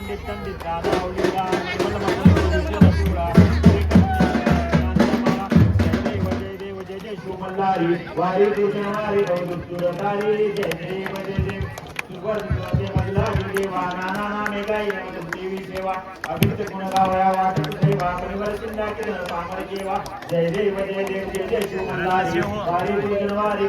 पंडित पंडित दादा औलिया जय देव जय जय शिवमल्हारी वारी कृष्णवारी गौरतारी जय देव जय देव सुवर्णदेव मल्हारी देवा नाना नामे गाई देवी सेवा अभित गुणगावया वाटत सेवा परिवर्तिंदा किरण पामर जेवा जय देव जय देव जय जय शिवमल्हारी वारी कृष्णवारी